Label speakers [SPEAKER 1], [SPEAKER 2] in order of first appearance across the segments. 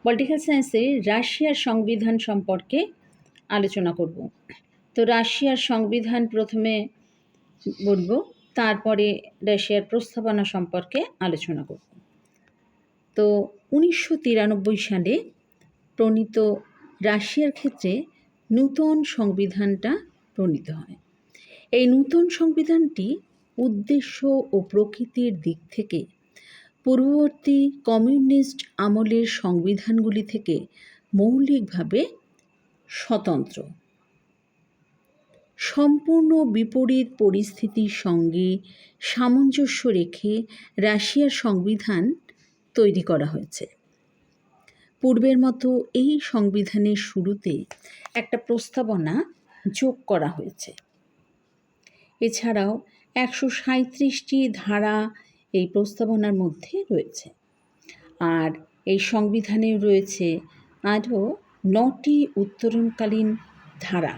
[SPEAKER 1] Political সায়েন্সে রাশিয়ার সংবিধান সম্পর্কে আলোচনা করব। তো রাশিয়ার সংবিধান প্রথমে বলব, তারপরে রাশিয়ার প্রস্তাবনা সম্পর্কে আলোচনা করব। তো 1993 সালে প্রণীত রাশিয়ার ক্ষেত্রে নূতন সংবিধানটা প্রণীত হয়। এই নূতন সংবিধানটি উদ্দেশ্য ও প্রকৃতির দিক থেকে পূর্ববর্তী কমিউনিস্ট আমলের সংবিধানগুলি থেকে মৌলিকভাবে স্বতন্ত্র। সম্পূর্ণ বিপরীত পরিস্থিতির সঙ্গে সামঞ্জস্য রেখে রাশিয়ার সংবিধান তৈরি করা হয়েছে। পূর্বের মতো এই সংবিধানের শুরুতে একটা প্রস্তাবনা যোগ করা হয়েছে। এছাড়াও 137টি ধারা এই প্রস্তাবনার মধ্যে রয়েছে। আর এই সংবিধানে রয়েছে আরও 9টি উত্তরণকালীন ধারা।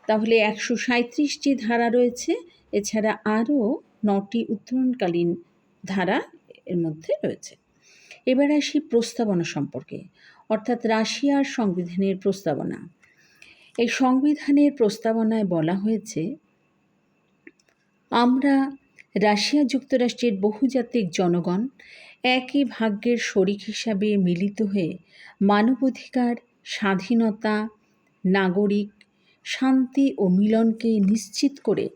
[SPEAKER 1] তাহলে 137টি ধারা রয়েছে, এছাড়া আরও 9টি উত্তরণকালীন ধারা এর মধ্যে রয়েছে। এবার আসি প্রস্তাবনা সম্পর্কে, অর্থাৎ রাশিয়ার সংবিধানের প্রস্তাবনা। এই সংবিধানের প্রস্তাবনায় বলা হয়েছে, আমরা রাশিয়া যুক্তরাষ্ট্রের বহুজাতিক জনগণ একই ভাগ্যের শরিক হিসাবে মিলিত হয়ে মানবাধিকার, স্বাধীনতা, নাগরিক শান্তি ও মিলনকে নিশ্চিত করে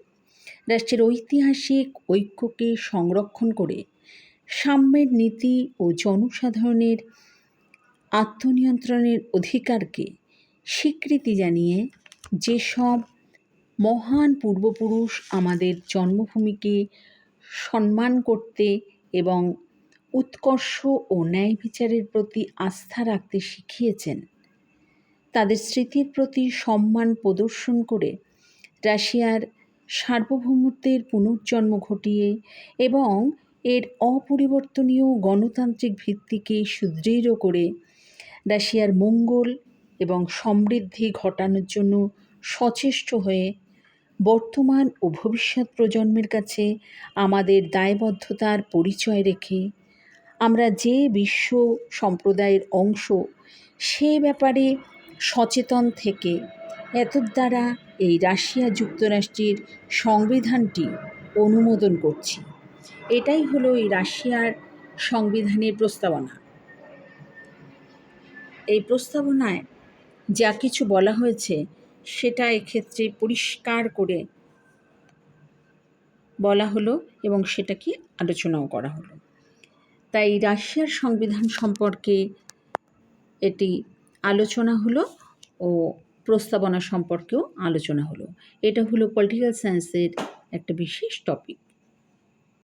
[SPEAKER 1] রাষ্ট্রের ঐতিহাসিক ঐক্যকে সংরক্ষণ করে সাম্যের নীতি ও জনসাধারণের আত্মনিয়ন্ত্রণের অধিকারকে স্বীকৃতি জানিয়ে যেসব মহান পূর্বপুরুষ আমাদের জন্মভূমিকে সম্মান করতে এবং উৎকর্ষ ও ন্যায় বিচারের প্রতি আস্থা রাখতে শিখিয়েছেন, তাদের স্মৃতির প্রতি সম্মান প্রদর্শন করে রাশিয়ার সার্বভৌমত্বের পুনর্জন্ম ঘটিয়ে এবং এর অপরিবর্তনীয় গণতান্ত্রিক ভিত্তিকে সুদৃঢ় করে রাশিয়ার মঙ্গল এবং সমৃদ্ধি ঘটানোর জন্য সচেষ্ট হয়ে বর্তমান ও ভবিষ্যৎ প্রজন্মের কাছে আমাদের দায়বদ্ধতার পরিচয় রেখে আমরা যে বিশ্ব সম্প্রদায়ের অংশ সে ব্যাপারে সচেতন থেকে এতদ্বারা এই রাশিয়া যুক্তরাষ্ট্রের সংবিধানটি অনুমোদন করছি। এটাই হলো এই রাশিয়ার সংবিধানের প্রস্তাবনা। এই প্রস্তাবনায় যা কিছু বলা হয়েছে সেটা এক্ষেত্রে পরিষ্কার করে বলা হলো এবং সেটাকে আলোচনাও করা হলো। তাই রাশিয়ার সংবিধান সম্পর্কে এটি আলোচনা হলো ও প্রস্তাবনা সম্পর্কেও আলোচনা হলো। এটা হলো পলিটিক্যাল সায়েন্সের একটা বিশেষ টপিক।